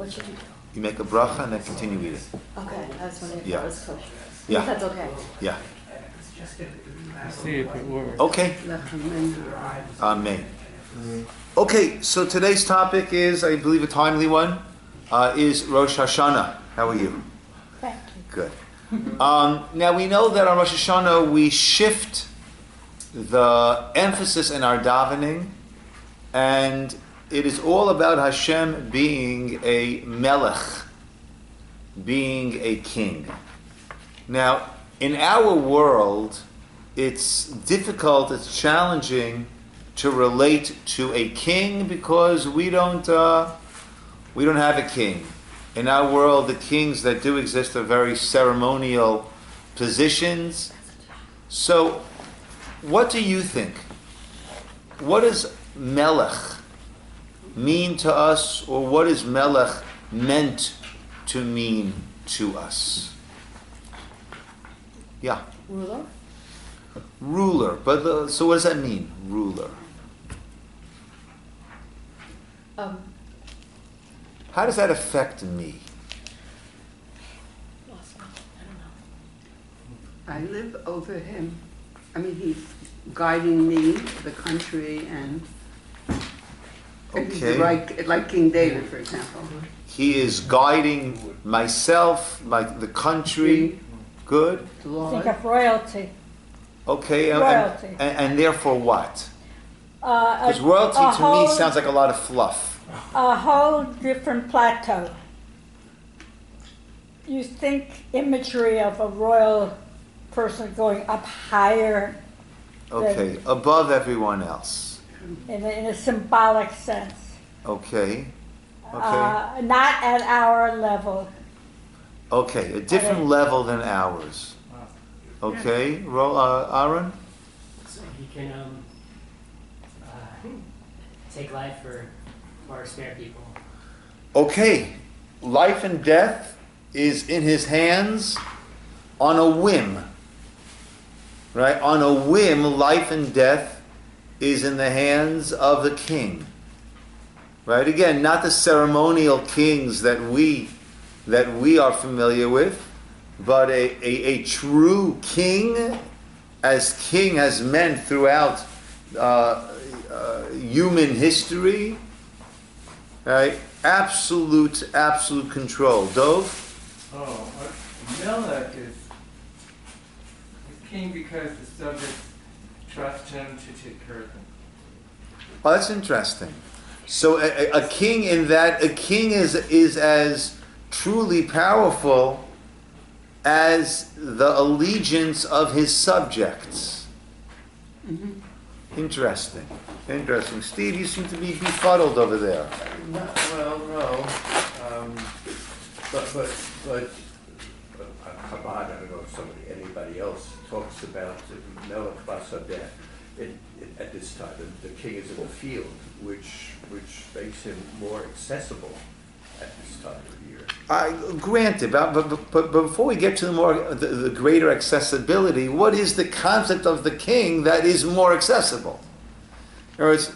What should you do? You make a bracha and then continue eating. Okay, I was wondering if Yeah. that was kosher. Yeah. If that's okay. Yeah. See if it works. Okay. Amen. Okay, so today's topic is, I believe, a timely one, is Rosh Hashana. How are you? Thank you. Good. Now we know that on Rosh Hashanah we shift the emphasis in our davening, and it is all about Hashem being a melech, being a king. Now, in our world, it's difficult, it's challenging to relate to a king because we don't have a king. In our world, the kings that do exist are very ceremonial positions. So, what do you think? What does melech mean to us, or what is melech meant to mean to us? Yeah. Ruler? Ruler. But so what does that mean, ruler? How does that affect me? I live over him. I mean, he's guiding me, the country, and Okay. like King David, for example. He is guiding myself, the country. Good. The Lord. Think of royalty. Okay. Royalty. And therefore what? Because Because royalty to me sounds like a lot of fluff. a whole different plateau. You think imagery of a royal person going up higher Okay. Above everyone else. in a symbolic sense. Okay. Not at our level. Okay. A different level than ours. Okay. Aaron? So he can take life or spare people. Okay. Life and death is in his hands on a whim. Right? On a whim, life and death is in the hands of the king. Right? Again, not the ceremonial kings that we are familiar with, but a true king has meant throughout human history. Right? Absolute control. Dove? Melech is king because the subjects trust him to take care of them. Oh, that's interesting. So a king is as truly powerful as the allegiance of his subjects. Mm-hmm. Interesting. Steve, you seem to be befuddled over there. No. But Chabad, I don't know if anybody else talks about Melech Basadeh at this time. The king is in the field, which makes him more accessible at this time of year. Granted, but before we get to the greater accessibility, what is the concept of the king that is more accessible? In other words,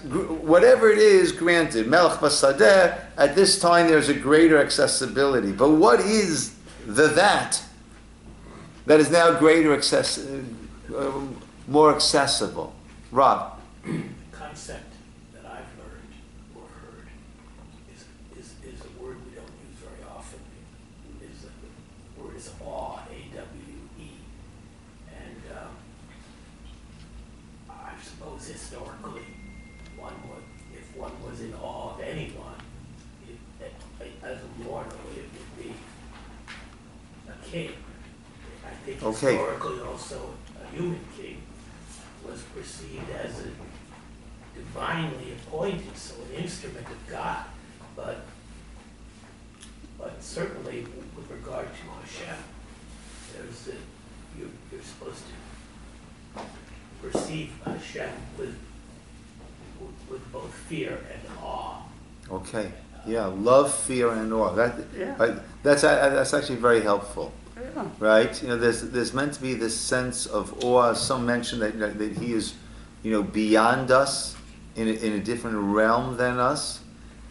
whatever it is, granted, Melech Basadeh, at this time there's a greater accessibility. But what is that is now more accessible? Rob? Concept that I've learned or heard is a word we don't use very often. The word is awe, A-W-E. And I suppose historically, if one was in awe of anyone, as a mortal, it would be a king. I think historically also a human king was perceived as a divinely appointed, so an instrument of God. But certainly with regard to Hashem, you're supposed to perceive Hashem with both fear and awe. Okay. Yeah, love, fear, and awe. That's actually very helpful. Yeah. Right? There's meant to be this sense of awe. Some mention that he is, beyond us, in a different realm than us,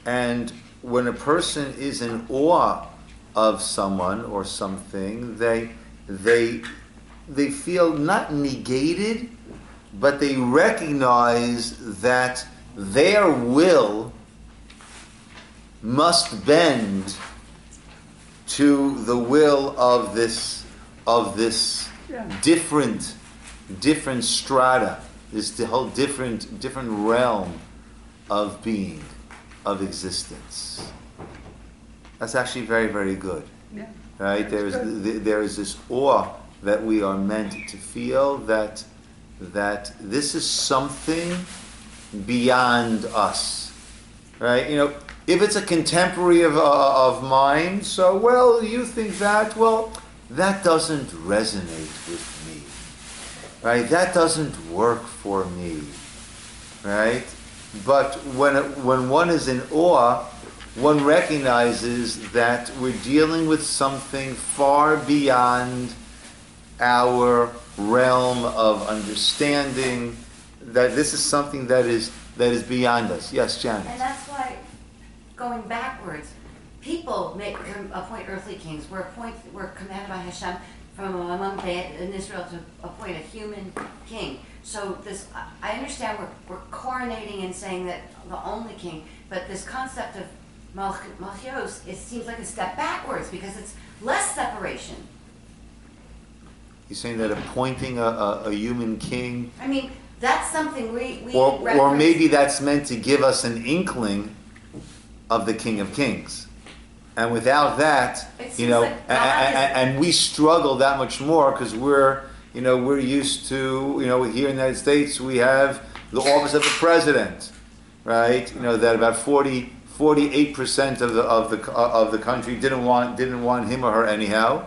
and when a person is in awe of someone or something, they feel not negated, but they recognize that their will must bend to the will of this Yeah. different strata, this whole different realm of being, of existence. That's actually very, very good. Yeah. Right? That's good. There is this awe that we are meant to feel that this is something beyond us. Right? You know, if it's a contemporary of mine, so, well, you think that, well, that doesn't resonate with me. Right? That doesn't work for me. Right? But when one is in awe, one recognizes that we're dealing with something far beyond our realm of understanding, that this is something that is beyond us. Yes, Janet? And that's why, going backwards, people appoint earthly kings. We're commanded by Hashem from among in Israel to appoint a human king. So this, I understand we're coronating and saying that the only king, but this concept of Malchios, it seems like a step backwards because it's less separation. You're saying that appointing a human king, I mean, that's something we or reference. maybe that's meant to give us an inkling of the King of Kings. And without that, It you seems know, like God is- and we struggle that much more because we're used to, here in the United States, we have the office of the president, right? You know, that about 48% of the country didn't want him or her anyhow,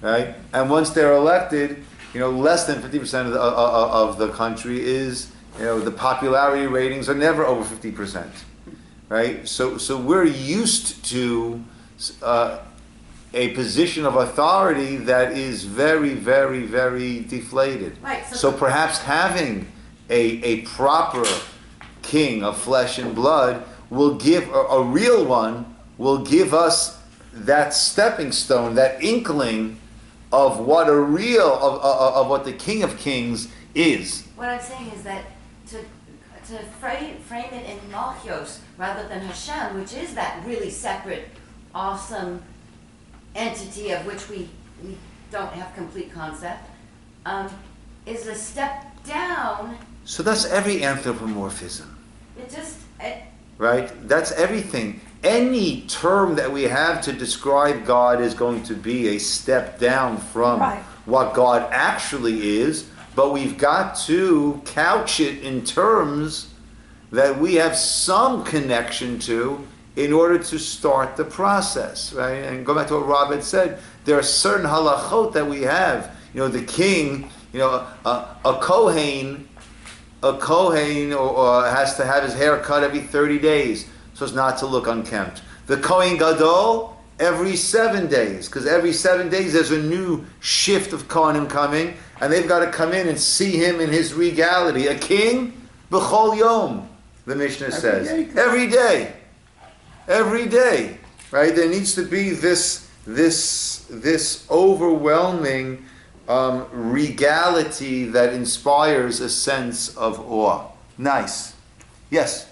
right? And once they're elected, less than 50% of the country is, the popularity ratings are never over 50%, right? So we're used to a position of authority that is very, very, very deflated. Right, So perhaps having a proper king of flesh and blood will give, a real one, will give us that stepping stone, that inkling of what of what the King of Kings is. What I'm saying is that to frame it in Malchios rather than Hashem, which is that really separate, awesome entity of which we don't have complete concept, is a step down. So that's every anthropomorphism, It right? That's everything. Any term that we have to describe God is going to be a step down from Right. what God actually is, but we've got to couch it in terms that we have some connection to in order to start the process, right? And go back to what Rob had said, there are certain halachot that we have. The king, a Kohen or has to have his hair cut every 30 days so as not to look unkempt. The Kohen Gadol, every 7 days, because every 7 days there's a new shift of Kohanim coming, and they've got to come in and see him in his regality. A king, b'chol yom, the Mishnah says. Every day. Every day. Right? There needs to be this overwhelming regality that inspires a sense of awe. Nice. Yes?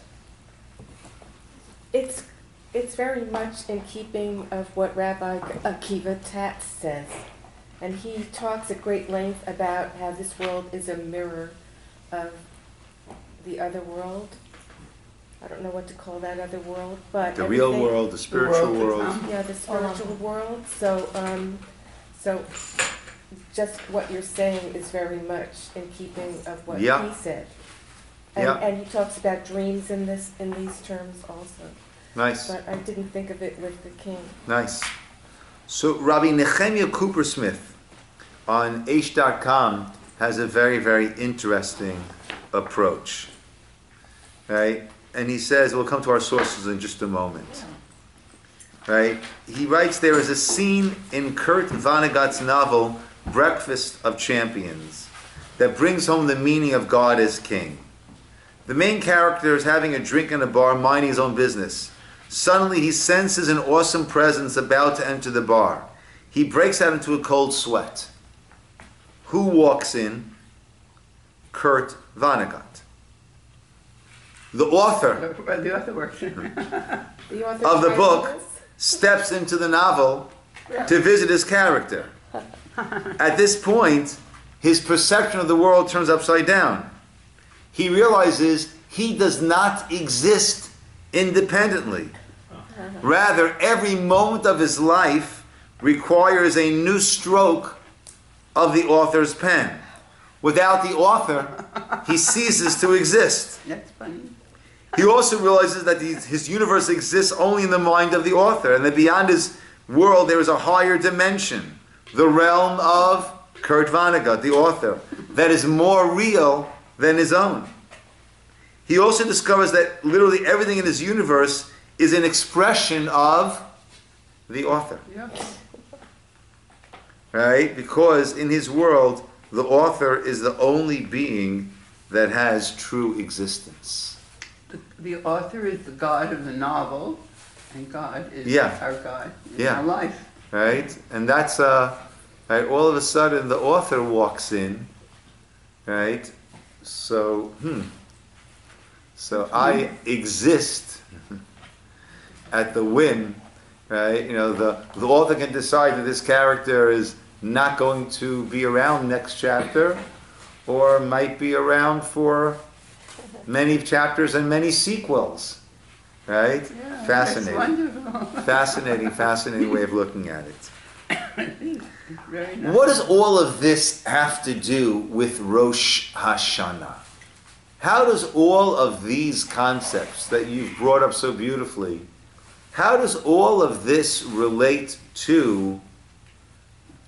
It's very much in keeping of what Rabbi Akiva Tatz says. And he talks at great length about how this world is a mirror of the other world. I don't know what to call that other world, but The real everything- world, the spiritual world. Yeah, the spiritual world. So just what you're saying is very much in keeping of what Yeah. he said. And, Yeah. and he talks about dreams in these terms also. Nice. But I didn't think of it with the king. Nice. So Rabbi Nehemiah Cooper Smith on H.com has a very, very interesting approach. Right? And he says, we'll come to our sources in just a moment. Right? He writes, there is a scene in Kurt Vonnegut's novel, Breakfast of Champions, that brings home the meaning of God as king. The main character is having a drink in a bar, minding his own business. Suddenly he senses an awesome presence about to enter the bar. He breaks out into a cold sweat. Who walks in? Kurt Vonnegut. The author The author works. The author of the titled book this? steps into the novel to visit his character. At this point, his perception of the world turns upside down. He realizes he does not exist independently. Rather, every moment of his life requires a new stroke of the author's pen. Without the author, he ceases to exist. That's funny. He also realizes that his universe exists only in the mind of the author, and that beyond his world there is a higher dimension, the realm of Kurt Vonnegut, the author, that is more real than his own. He also discovers that literally everything in his universe is an expression of the author. Yeah. Right? Because in his world, the author is the only being that has true existence. The author is the God of the novel, and God is Yeah. our God in Yeah. our life. Right? And that's, right, all of a sudden the author walks in, right? So, So I exist at the whim, right? You know, the author can decide that this character is not going to be around next chapter, or might be around for many chapters and many sequels, right? Yeah, Fascinating. That's wonderful. Fascinating way of looking at it. Very nice. What does all of this have to do with Rosh Hashana? How does all of these concepts that you've brought up so beautifully, how does all of this relate to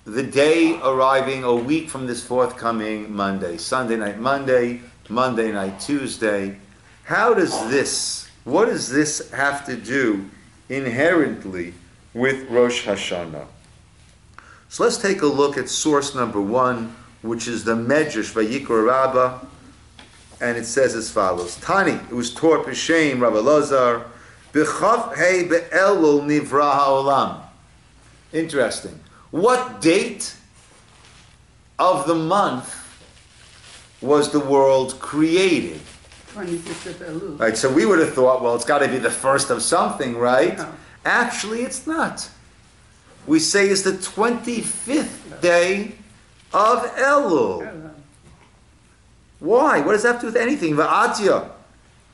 the day arriving a week from this forthcoming Monday? Sunday night Monday, Monday night Tuesday. What does this have to do inherently with Rosh Hashanah? So let's take a look at source number 1, which is the Medrash Vayikra Rabbah, and it says as follows: Tani, it was taught b'shem Rabbi Lazar, b'chav hey be'elul nivra ha'olam. Interesting. What date of the month was the world created? 25th of Elul. Right, so we would have thought, well, it's got to be the first of something, right? No. Actually, it's not. We say it's the 25th day of Elul. Why? What does that have to do with anything? Va'atya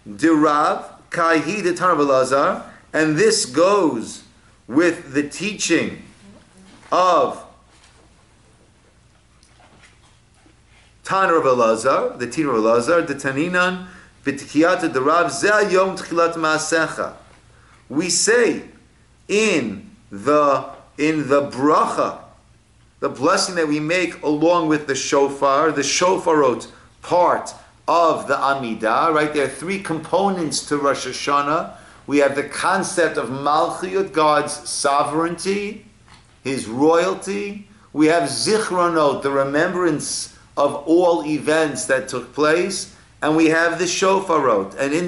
dirav kaihi de Tanah, and this goes with the teaching of Tanah Elazar, the teaching of Elazar, the Taninan b'tkiyat dirav zeh yom tchilat ma'asecha. We say in the bracha, the blessing that we make along with the shofar, the shofarot part of the Amidah, right? There are 3 components to Rosh Hashanah. We have the concept of Malchiyut, God's sovereignty, His royalty. We have Zichronot, the remembrance of all events that took place. And we have the Shofarot. And in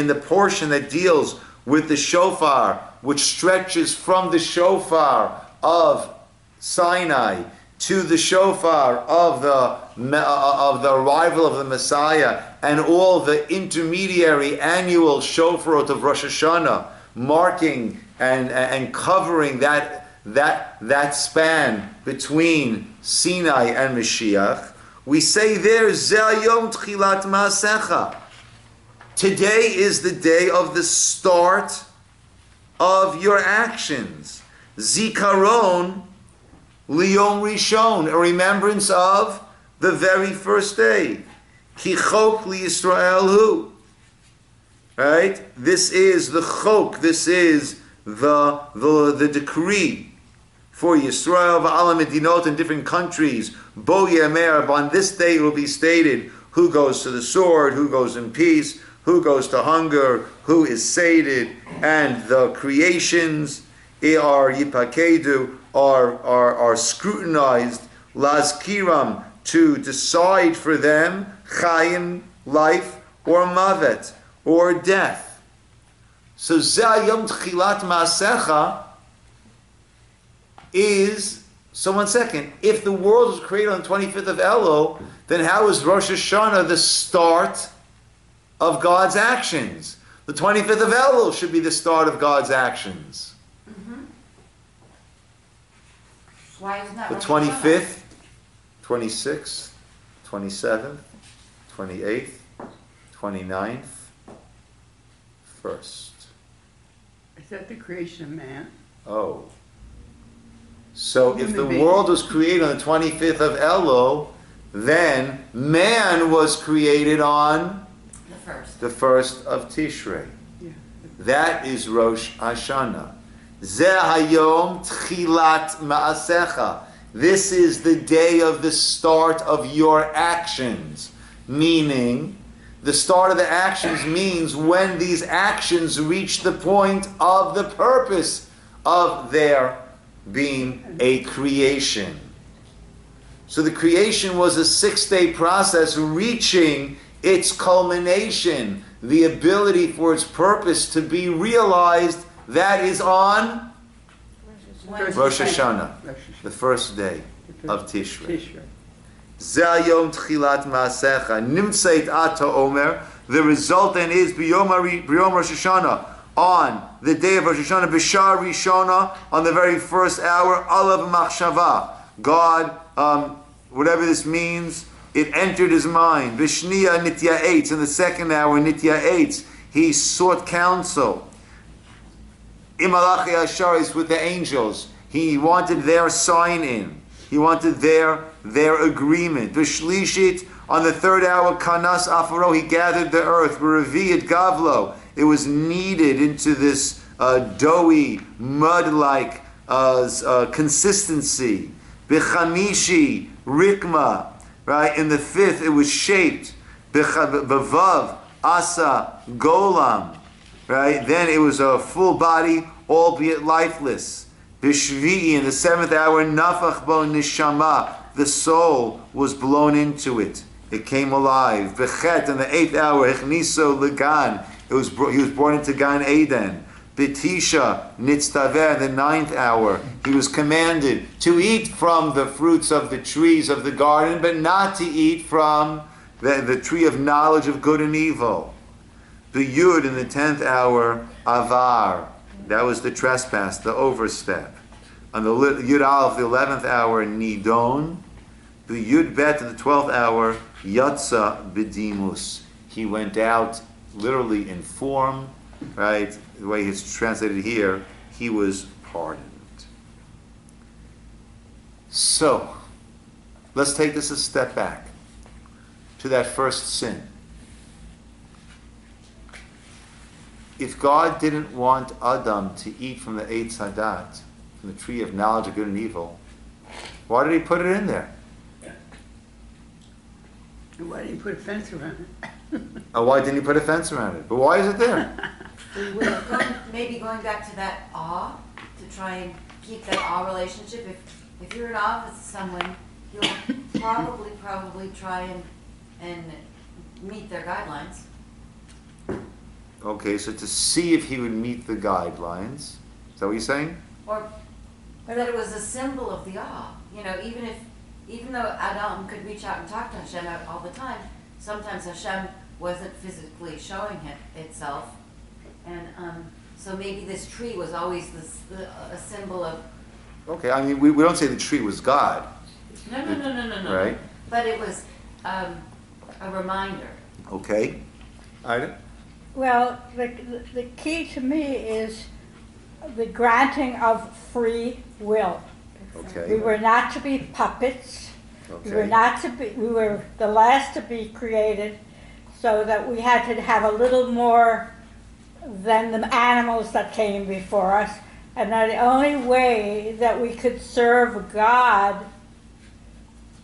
the portion that deals with the shofar, which stretches from the shofar of Sinai to the shofar of the arrival of the Messiah, and all the intermediary annual shofarot of Rosh Hashanah, marking and covering that span between Sinai and Mashiach, we say there, Zeh Yom Tchilat Ma'asecha. Today is the day of the start of your actions. Zikaron Liyom Rishon, a remembrance of the very first day. Ki chok li Yisrael hu. Right? This is the chok, this is the decree for Yisrael, v'ala medinot, in different countries. Bo yemer, on this day it will be stated who goes to the sword, who goes in peace, who goes to hunger, who is sated, and the creations are yipakedu, are scrutinized, lazkiram, to decide for them, chayim, life, or mavet, or death. So Zayom Tchilat Maasecha is, so 1 second, if the world was created on the 25th of Elul, then how is Rosh Hashanah the start of God's actions? The 25th of Elul should be the start of God's actions. Why isn't that The Rosh Hashanah? 25th, 26th, 27th, 28th, 29th, 1st. Is that the creation of man? Oh. So if the Human being. world was created on the 25th of Elul, then man was created on The first. the 1st of Tishrei. Yeah. That is Rosh Hashanah. Zeh hayom tchilat ma'asecha. This is the day of the start of your actions. Meaning, the start of the actions means when these actions reach the point of the purpose of their being a creation. So the creation was a 6-day process reaching its culmination, the ability for its purpose to be realized. That is on Rosh Hashanah, the first day of Tishrei. Zayom Tchilat Maasecha Nimtzeit Ata Omer. The result then is B'yom Rosh Hashanah, on the day of Rosh Hashanah, B'shar Rishona, on the very first hour, Alav Machshava. God, whatever this means, it entered his mind. B'shniya Nitya Eitz, in the second hour, Nitya Eitz, he sought counsel. Imalachi Asharis, with the angels, he wanted their sign in. He wanted their agreement. V'shlishit, on the third hour, Kanas Afaro, he gathered the earth. V'revi'it Gavlo, it was kneaded into this doughy, mud-like consistency. B'chamishi, Rikma, right? In the fifth, it was shaped. B'vav, Asa, Golam, right? Then it was a full body, albeit lifeless. B'shvi'i, in the seventh hour, Nafach bo nishama, the soul was blown into it. It came alive. B'chet, in the eighth hour, Hechniso legan, he was born into Gan Eden. B'tisha nitztaver, in the ninth hour, he was commanded to eat from the fruits of the trees of the garden, but not to eat from the tree of knowledge of good and evil. B'yud, in the 10th hour, Avar, that was the trespass, the overstep. On the Yud Aleph, the 11th hour, Nidon. The Yud Bet, in the 12th hour, Yatsa B'dimus. He went out literally in form, right? The way it's translated here, he was pardoned. So, let's take this a step back to that first sin. If God didn't want Adam to eat from the Eitz Hadat, from the tree of knowledge of good and evil, why did he put it in there? And why didn't you put a fence around it? Why didn't he put a fence around it? But why is it there? Maybe going back to that awe, to try and keep that awe relationship. If you're in awe with someone, you'll probably try and meet their guidelines. Okay, so to see if he would meet the guidelines. Is that what you're saying? Or that it was a symbol of the awe. You know, even though Adam could reach out and talk to Hashem all the time, sometimes Hashem wasn't physically showing itself. And so maybe this tree was always a symbol of... Okay, I mean, we don't say the tree was God. No. Right? But it was a reminder. Okay. Ida? Well, the key to me is the granting of free will. Okay. We were not to be puppets. Okay. We were the last to be created, so that we had to have a little more than the animals that came before us. And that the only way that we could serve God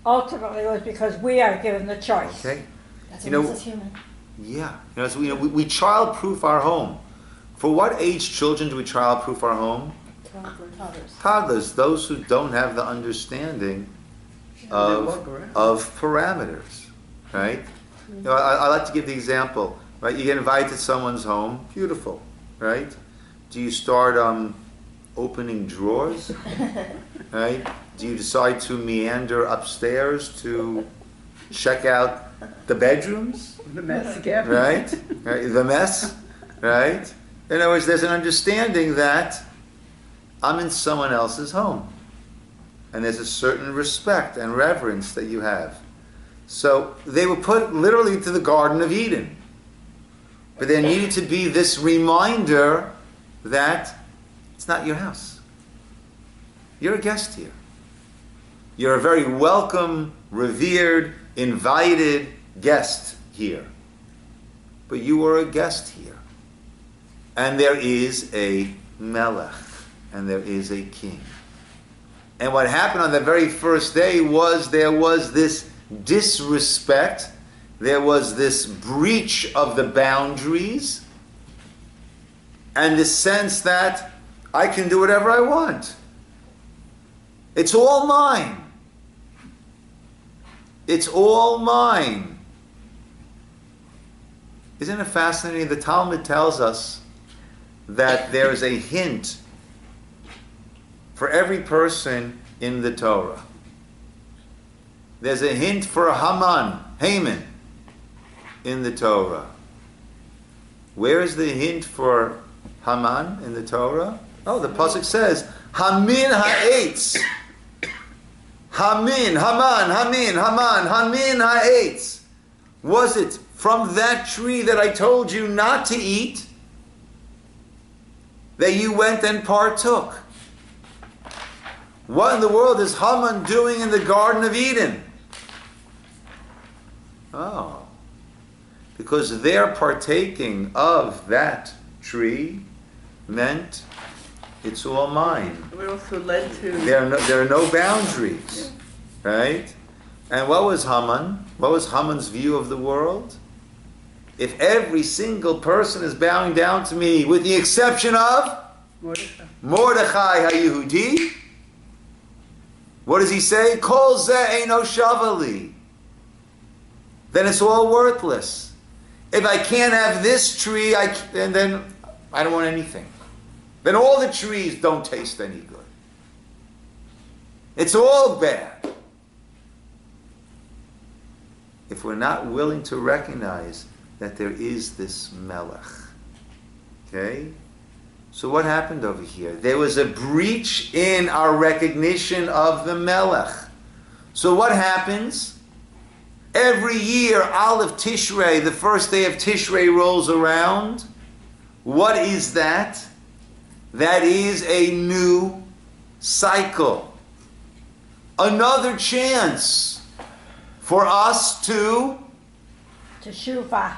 ultimately was because we are given the choice. Okay. That's You know- what makes us human. Yeah. You know, so we child-proof our home. For what age children do we child-proof our home? Toddlers, those who don't have the understanding of parameters, right? You know, I like to give the example, right? You get invited to someone's home, beautiful. right? Do you start opening drawers, right? Do you decide to meander upstairs to check out the bedrooms, The mess again. right? The mess, right? In other words, there's an understanding that I'm in someone else's home. And there's a certain respect and reverence that you have. So they were put literally into the Garden of Eden. But there needed to be this reminder that it's not your house. You're a guest here. You're a very welcome, revered, invited guest here. But you are a guest here. And there is a melech. And there is a king. And what happened on the very first day was there was this disrespect. There was this breach of the boundaries. And the sense that I can do whatever I want. It's all mine. It's all mine. Isn't it fascinating? The Talmud tells us that there is a hint for every person in the Torah. There's a hint for Haman, in the Torah. Where is the hint for Haman in the Torah? Oh, the pasuk says, Hamin ha'etz. Hamin ha'etz. Was it from that tree that I told you not to eat that you went and partook? What in the world is Haman doing in the Garden of Eden? Oh, because their partaking of that tree meant it's all mine. It also led to... There are no boundaries, right? And what was Haman? What was Haman's view of the world? If every single person is bowing down to me, with the exception of Mordechai HaYehudi, what does he say? Kol zeh eino shavali. Then it's all worthless. If I can't have this tree, then I don't want anything. Then all the trees don't taste any good. It's all bad. If we're not willing to recognize that there is this melech. Okay? So what happened over here? There was a breach in our recognition of the melech. So what happens? Every year, Aleph Tishrei, the first day of Tishrei rolls around. What is that? That is a new cycle. Another chance for us to Teshuvah.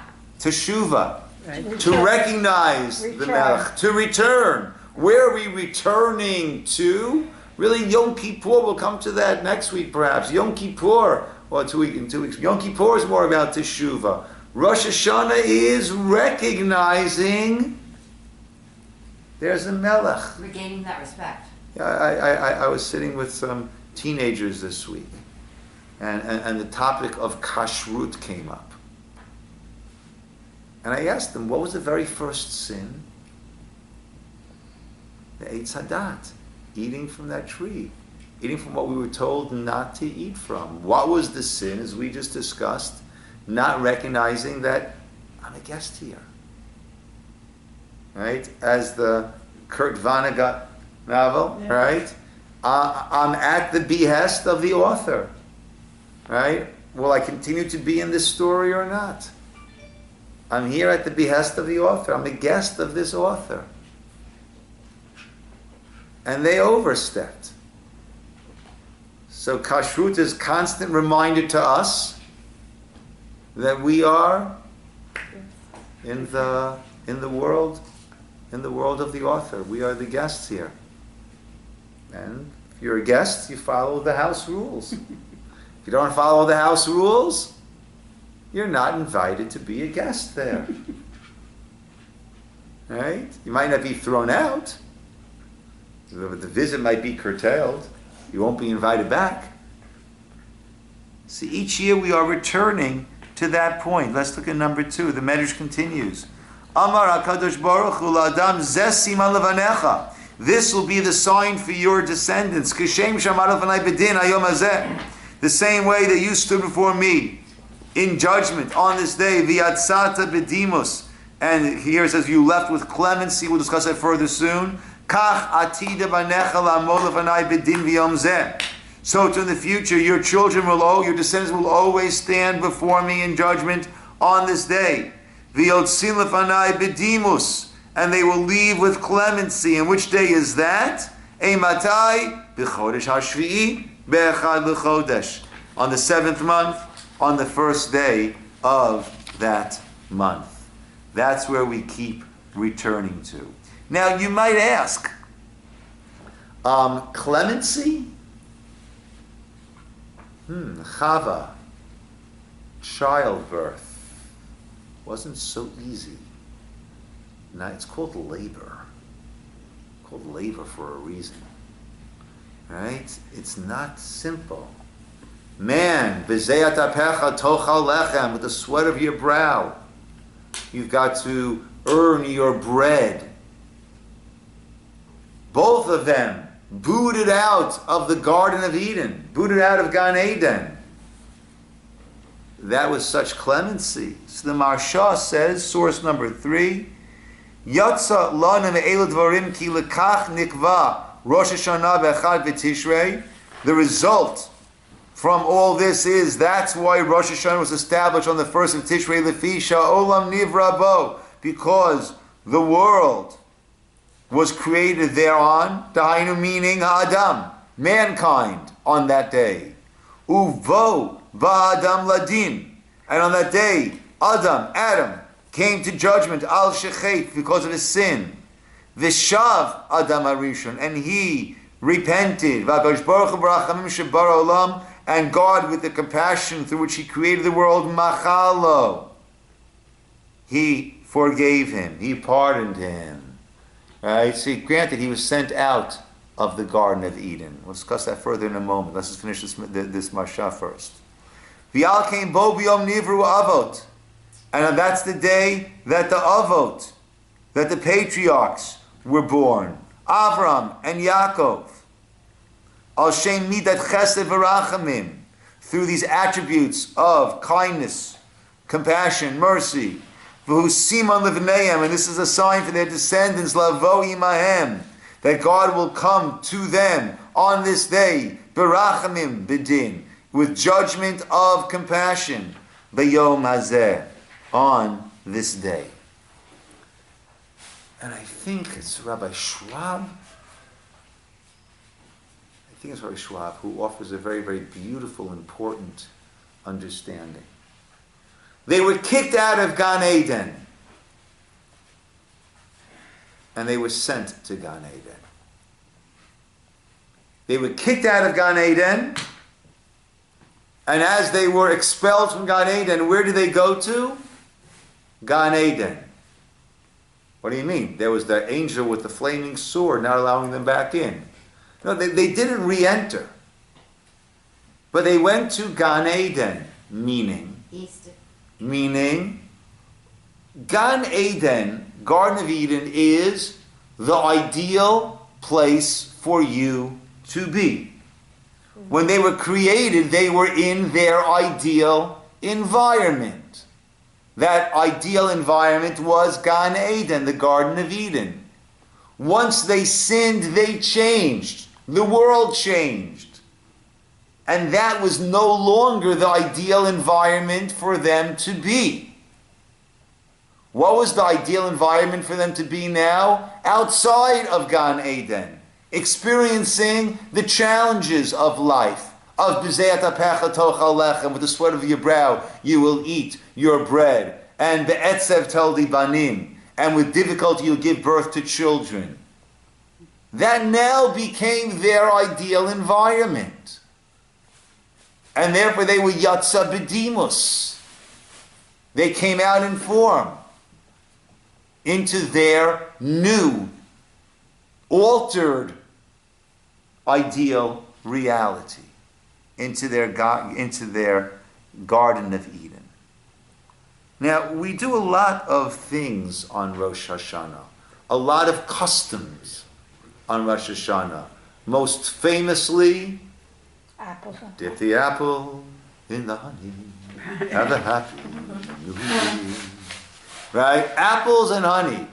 Right. To recognize the Melech, to return. Where are we returning to? Really, Yom Kippur, we'll come to that next week perhaps. Yom Kippur, or in 2 weeks. Yom Kippur is more about Teshuvah. Rosh Hashana is recognizing there's a Melech. Regaining that respect. I was sitting with some teenagers this week, and the topic of kashrut came up. And I asked them, what was the very first sin? The Eitz Hadat, eating from that tree, eating from what we were told not to eat from. What was the sin, as we just discussed? Not recognizing that I'm a guest here. Right? As the Kurt Vonnegut novel, right? I'm at the behest of the author. Right? Will I continue to be in this story or not? I'm here at the behest of the author. I'm a guest of this author. And they overstepped. So kashrut is constant reminder to us that we are in the world of the author. We are the guests here. And if you're a guest, you follow the house rules. If you don't follow the house rules, you're not invited to be a guest there. Right? You might not be thrown out. The visit might be curtailed. You won't be invited back. See, each year we are returning to that point. Let's look at number 2. The Medrash continues. Amar HaKadosh Baruch Hu L'Adam Zeh Siman Levanecha. This will be the sign for your descendants. Kishem Shamar Levanai Bedin Hayom Hazeh. The same way that you stood before me in judgment on this day, V'yatzata Bedimus. And here it says, you left with clemency. We'll discuss that further soon. Kach Atida Banecha La'amod Levanai Bedin V'yom Zeh. So to in the future, your children your descendants will always stand before me in judgment on this day. V'yotzin lefanai bedimus, and they will leave with clemency. And which day is that? Eimatai b'chodesh hashvi'i be'echad l'chodesh. On the 7th month, on the first day of that month. That's where we keep returning to. Now you might ask, clemency? Chava, childbirth, wasn't so easy. Now it's called labor. Called labor for a reason. Right? It's not simple. Man, b'zeyat apecha tochal lechem, with the sweat of your brow, you've got to earn your bread. Both of them booted out of the Garden of Eden, booted out of Gan Eden. That was such clemency. So the Marsha says, source number 3, Yatsa lana me'elu dvarim ki lekach nikva Rosh Hashana b'echad v'tishrei. The result from all this is, that's why Rosh Hashana was established on the 1st of Tishrei lefi sha'olam nivra bo, because the world was created thereon, Dahainu meaning Adam, mankind, on that day. Uvo ba'adam ladin. And on that day, Adam, came to judgment, al shechet, because of his sin. Vishav Adam Arishon, and he repented. V'akadosh baruch hu b'rachamim shebara olam, and God, with the compassion through which he created the world, machalo. He forgave him, he pardoned him. Right? See, granted, he was sent out of the Garden of Eden. We'll discuss that further in a moment. Let's just finish this Marsha first. V'al came bo b'yom nivru avot. And that's the day that the avot, that the patriarchs were born. Avram and Yaakov. Al shem midat chesed v'rachamim. Through these attributes of kindness, compassion, mercy. V'husimon levneim, and this is a sign for their descendants, lavo imahem, that God will come to them on this day, berachamim b'din, with judgment of compassion, b'yom hazeh, on this day. And I think it's Rabbi Schwab, who offers a very, very beautiful, important understanding. They were kicked out of Gan Eden. And they were sent to Gan Eden. They were kicked out of Gan Eden. And as they were expelled from Gan Eden, where did they go to? Gan Eden. What do you mean? There was the angel with the flaming sword not allowing them back in. No, they didn't re-enter. But they went to Gan Eden, meaning Gan Eden, Garden of Eden, is the ideal place for you to be. When they were created, they were in their ideal environment. That ideal environment was Gan Eden, the Garden of Eden. Once they sinned, they changed. The world changed. And that was no longer the ideal environment for them to be. What was the ideal environment for them to be now? Outside of Gan Eden. Experiencing the challenges of life. Of b'zeyat apecha tochal lechem, with the sweat of your brow you will eat your bread. And be'etzev teldi banim, and with difficulty you'll give birth to children. That now became their ideal environment. And therefore they were yatsa b'dimus. They came out in form into their new, altered ideal reality, into their Garden of Eden. Now, we do a lot of things on Rosh Hashanah, a lot of customs on Rosh Hashanah. Most famously, Apples. dip the apple in the honey, have a happy new year. Right? Apples and honey.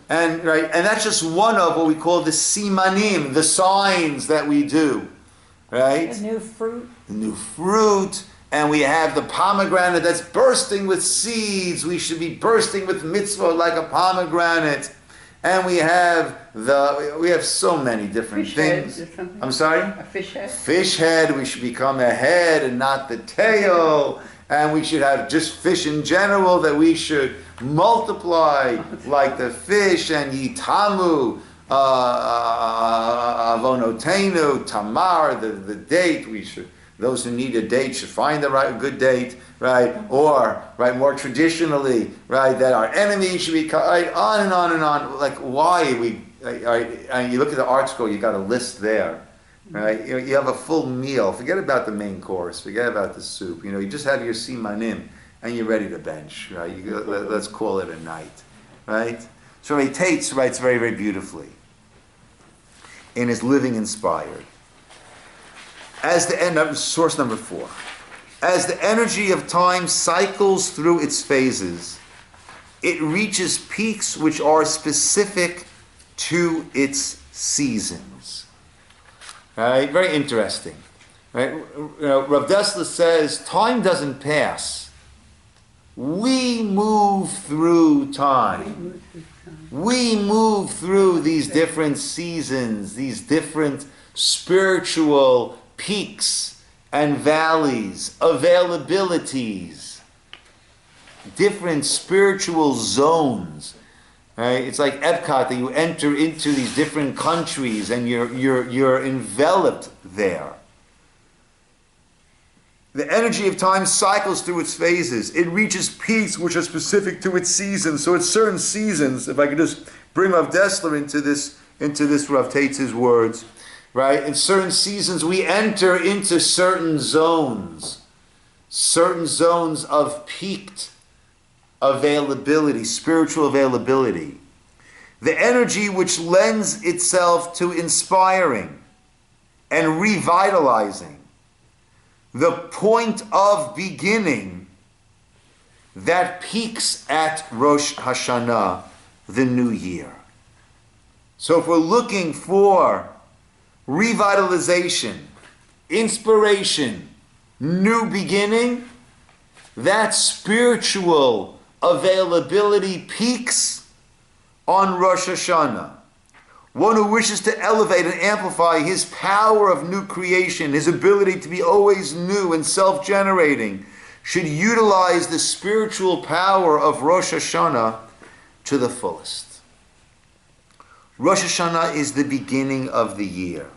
And that's just one of what we call the simanim, the signs that we do. Right? The new fruit. The new fruit. And we have the pomegranate that's bursting with seeds. We should be bursting with mitzvah like a pomegranate. And we have so many different Fish things. head or something. I'm sorry? A fish head. Fish head. We should become a head and not the tail. And we should have just fish in general, that we should multiply like the fish. And yitamu, avonotenu, tamar, the date. We should. Those who need a date should find the good date, right? Or, right, more traditionally, right, that our enemies should be cut, right, on and on and on. Like, why we, right, and you look at the art scroll, you got a list there, right? You have a full meal. Forget about the main course. Forget about the soup. You just have your simanim, and you're ready to bench, right? Let's call it a night, right? So he Tates writes very, very beautifully in his Living Inspired. As the end of source number 4, as the energy of time cycles through its phases, it reaches peaks which are specific to its seasons. Right? Very interesting. Right? Rav Dessler says time doesn't pass. We move through time. We move through these different seasons, these different spiritual peaks and valleys, availabilities, different spiritual zones. Right? It's like Epcot, that you enter into these different countries and you're enveloped there. The energy of time cycles through its phases. It reaches peaks which are specific to its seasons. So at certain seasons, if I could just bring Rav Dessler into this Rav Tate's words, right? In certain seasons, we enter into certain zones of peaked availability, spiritual availability. The energy which lends itself to inspiring and revitalizing. The point of beginning that peaks at Rosh Hashanah, the new year. So if we're looking for revitalization, inspiration, new beginning, that spiritual availability peaks on Rosh Hashanah. One who wishes to elevate and amplify his power of new creation, his ability to be always new and self-generating, should utilize the spiritual power of Rosh Hashanah to the fullest. Rosh Hashanah is the beginning of the year.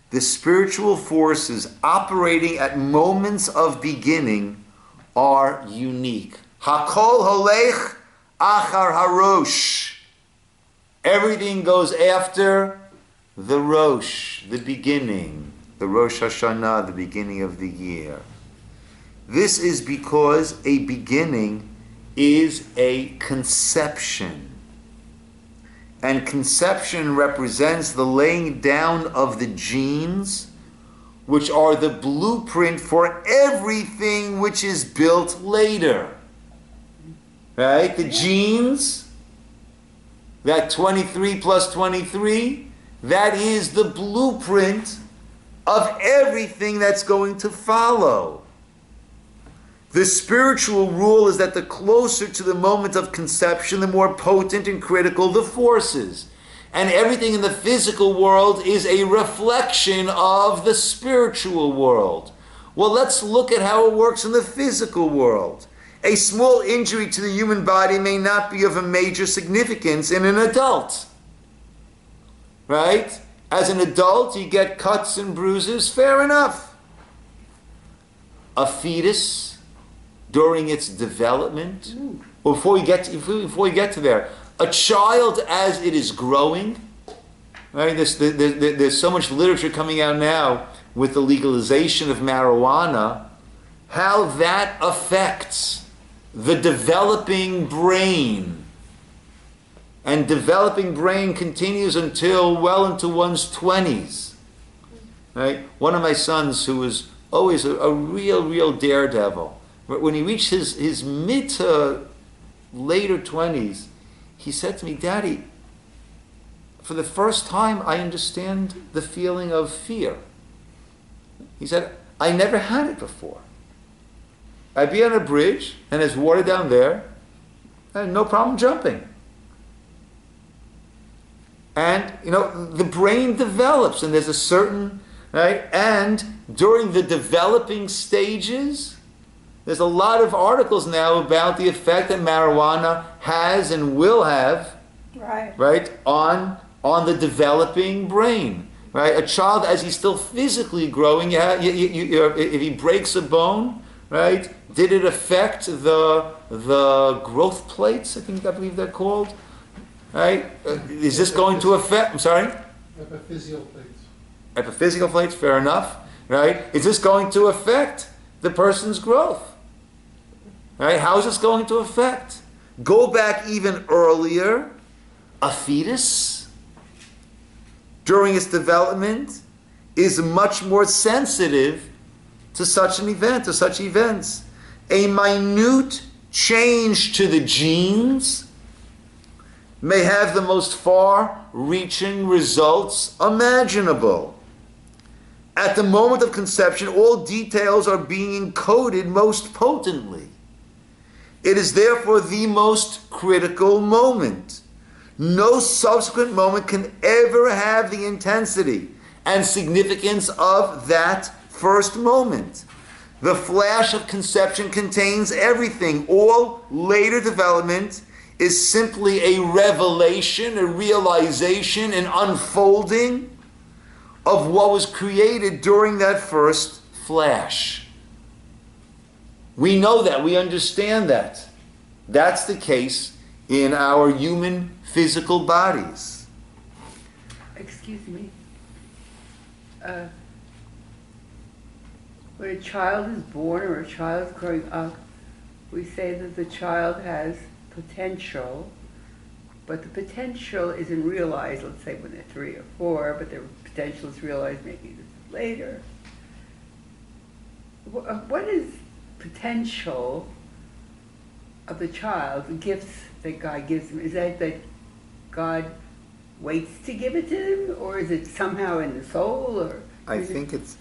The spiritual forces operating at moments of beginning are unique. Hakol holech achar harosh. Everything goes after the Rosh, the beginning, the Rosh Hashanah, the beginning of the year. This is because a beginning is a conception. And conception represents the laying down of the genes, which are the blueprint for everything which is built later. Right? The genes, that 23 plus 23, that is the blueprint of everything that's going to follow. The spiritual rule is that the closer to the moment of conception, the more potent and critical the forces. And everything in the physical world is a reflection of the spiritual world. Well, let's look at how it works in the physical world. A small injury to the human body may not be of a major significance in an adult. Right? As an adult, you get cuts and bruises, fair enough. A fetus, during its development, before we get to there, a child as it is growing, right? There's so much literature coming out now with the legalization of marijuana, how that affects the developing brain. And developing brain continues until well into one's 20s. Right? One of my sons, who was always a real daredevil, when he reached his mid to later 20s, he said to me, "Daddy, for the first time I understand the feeling of fear." He said, "I never had it before. I'd be on a bridge and there's water down there, I had no problem jumping." And, the brain develops, and there's a certain, right? And during the developing stages, there's a lot of articles now about the effect that marijuana has and will have, right, on the developing brain, right? A child, as he's still physically growing, if he breaks a bone, right, did it affect the growth plates? I believe they're called, right? Is this going to affect? I'm sorry. Epiphyseal plates. Epiphyseal plates, fair enough, right? Is this going to affect the person's growth? Right? How is this going to affect? Go back even earlier. A fetus, during its development, is much more sensitive to such an event, to such events. A minute change to the genes may have the most far-reaching results imaginable. At the moment of conception, all details are being encoded most potently. It is therefore the most critical moment. No subsequent moment can ever have the intensity and significance of that first moment. The flash of conception contains everything. All later development is simply a revelation, a realization, an unfolding of what was created during that first flash. We know that, we understand that. That's the case in our human physical bodies. Excuse me. When a child is born or a child is growing up, we say that the child has potential, but the potential isn't realized, let's say when they're 3 or 4, but their potential is realized maybe later. What is potential of the child, the gifts that God gives them? Is that God waits to give it to them, or is it somehow in the soul? Or I think it's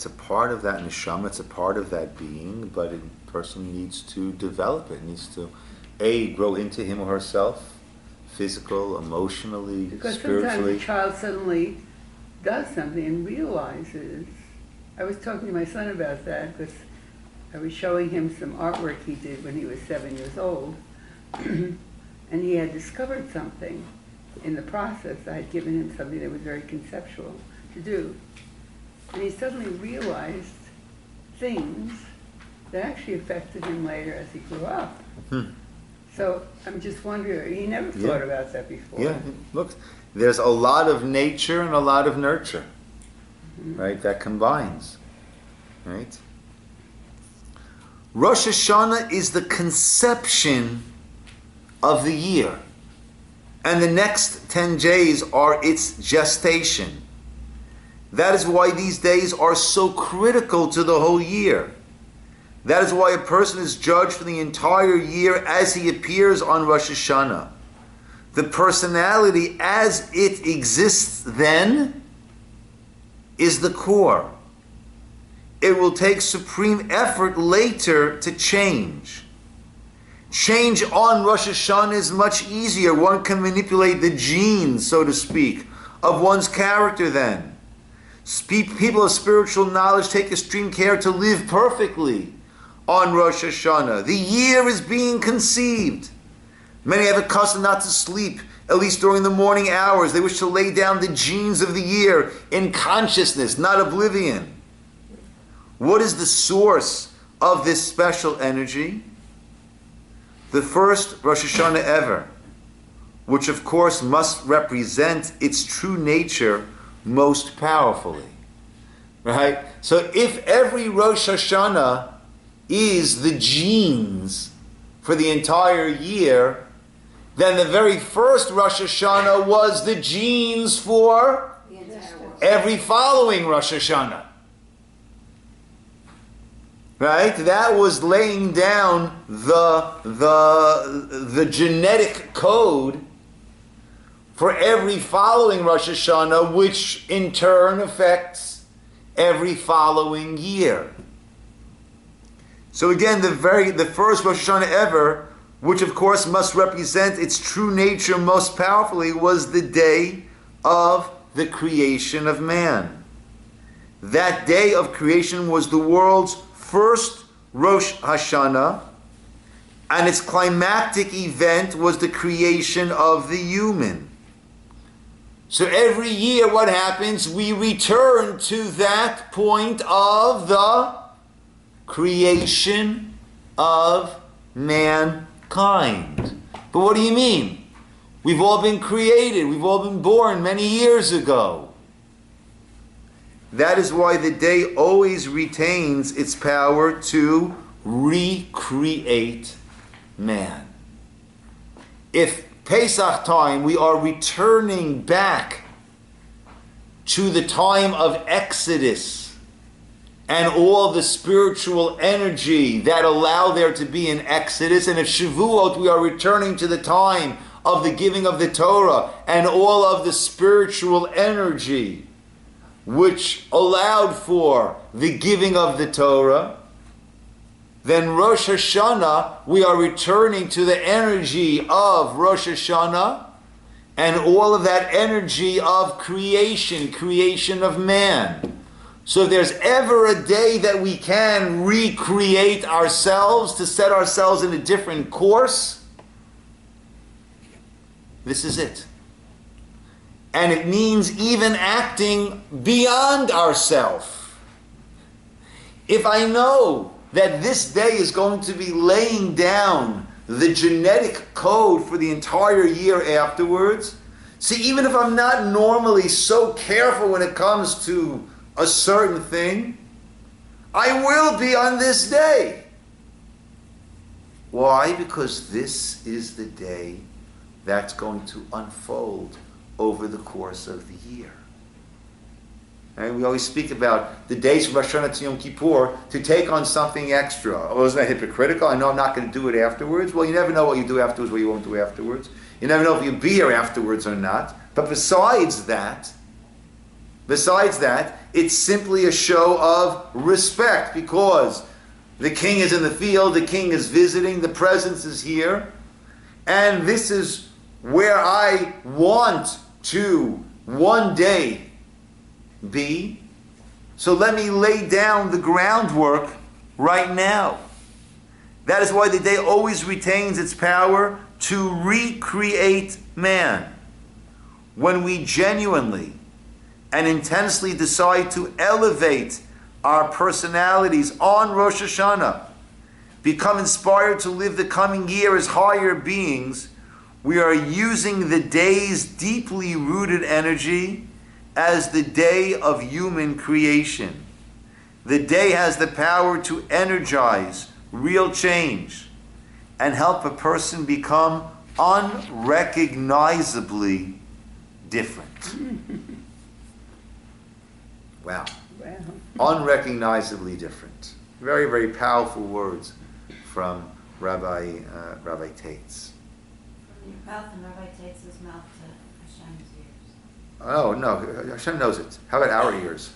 a part of that neshama, it's a part of that being, but a person needs to develop it, needs to grow into him or herself, physical, emotionally, because spiritually. Sometimes a child suddenly does something and realizes. I was talking to my son about that because I was showing him some artwork he did when he was 7 years old, and he had discovered something in the process. I had given him something that was very conceptual to do, and he suddenly realized things that actually affected him later as he grew up. So I'm just wondering, he never thought about that before. Yeah, look, there's a lot of nature and a lot of nurture, right, that combines, right? Rosh Hashanah is the conception of the year, and the next 10 days are its gestation. That is why these days are so critical to the whole year. That is why a person is judged for the entire year as he appears on Rosh Hashanah. The personality as it exists then is the core. It will take supreme effort later to change. Change on Rosh Hashanah is much easier. One can manipulate the genes, so to speak, of one's character then. People of spiritual knowledge take extreme care to live perfectly on Rosh Hashanah. The year is being conceived. Many have a custom not to sleep, at least during the morning hours. They wish to lay down the genes of the year in consciousness, not oblivion. What is the source of this special energy? The first Rosh Hashanah ever, which of course must represent its true nature most powerfully. Right? So if every Rosh Hashanah is the genes for the entire year, then the very first Rosh Hashanah was the genes for The entire world. every following Rosh Hashanah. Right? That was laying down the genetic code for every following Rosh Hashanah, which in turn affects every following year. So again, the first Rosh Hashanah ever, which of course must represent its true nature most powerfully, was the day of the creation of man. That day of creation was the world's first Rosh Hashanah, and its climactic event was the creation of the human. So every year what happens? We return to that point of the creation of mankind. But what do you mean? We've all been created. We've all been born many years ago. That is why the day always retains its power to recreate man. If Pesach time, we are returning back to the time of Exodus and all the spiritual energy that allowed there to be an Exodus. And if Shavuot, we are returning to the time of the giving of the Torah and all of the spiritual energy which allowed for the giving of the Torah, then Rosh Hashanah, we are returning to the energy of Rosh Hashanah and all of that energy of creation of man. So if there's ever a day that we can recreate ourselves to set ourselves in a different course, this is it. And it means even acting beyond ourselves. If I know that this day is going to be laying down the genetic code for the entire year afterwards, see, even if I'm not normally so careful when it comes to a certain thing, I will be on this day. Why? Because this is the day that's going to unfold over the course of the year. And we always speak about the days from Rosh Hashanah to Yom Kippur to take on something extra. Oh, isn't that hypocritical? I know I'm not going to do it afterwards. Well, you never know what you do afterwards, what you won't do afterwards. You never know if you'll be here afterwards or not. But besides that, it's simply a show of respect because the king is in the field, the king is visiting, the presence is here, and this is where I want to one day be. So let me lay down the groundwork right now. That is why the day always retains its power to recreate man. When we genuinely and intensely decide to elevate our personalities on Rosh Hashanah, become inspired to live the coming year as higher beings, we are using the day's deeply rooted energy as the day of human creation. The day has the power to energize real change and help a person become unrecognizably different. Wow. Unrecognizably different. Very, very powerful words from Rabbi Taitz. From your mouth and Rabbi Tate's mouth to Hashem's ears. Oh, no, Hashem knows it. How about our ears?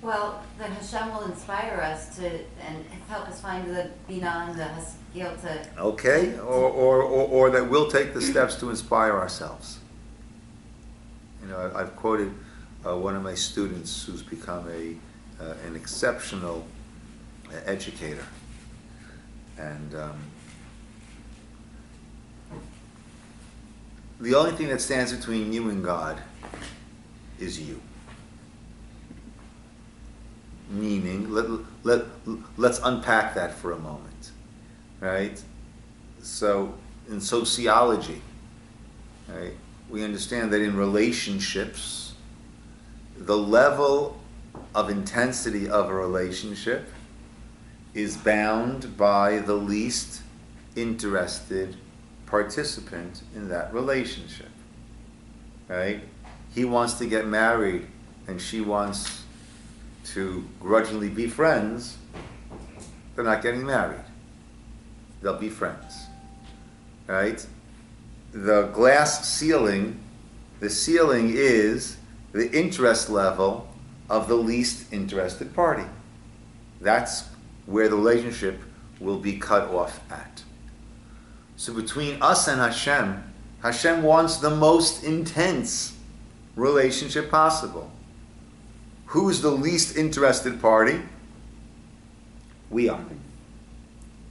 Well, then Hashem will inspire us to and help us find the Binah and the Haskell to... Okay, or that we'll take the steps to inspire ourselves. You know, I've quoted one of my students who's become an exceptional educator. And the only thing that stands between you and God is you. Meaning, let's unpack that for a moment, right? So, in sociology, right, we understand that in relationships, the level of intensity of a relationship is bound by the least interested participant in that relationship. Right? He wants to get married and she wants to grudgingly be friends. They're not getting married. They'll be friends. Right? The glass ceiling, the ceiling is the interest level of the least interested party. That's where the relationship will be cut off at. So between us and Hashem, Hashem wants the most intense relationship possible. Who's the least interested party? We are.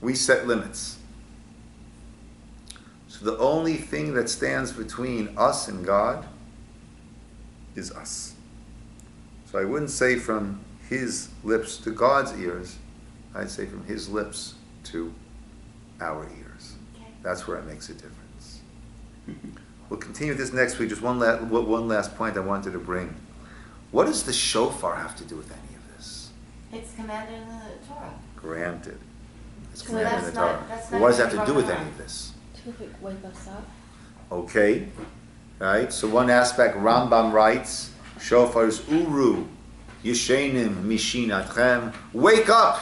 We set limits. So the only thing that stands between us and God is us. So I wouldn't say from his lips to God's ears, I'd say from his lips to our ears. Okay. That's where it makes a difference. We'll continue this next week. Just one last point I wanted to bring. What does the shofar have to do with any of this? It's commanded in the Torah. Granted. It's So commanded in that's the not- Torah. that's But not what does that even have to do with Torah. any of this? To wake us up. Okay. Right? So one aspect, Rambam writes, Shofar's uru, yeshenim mishinatchem. Wake up,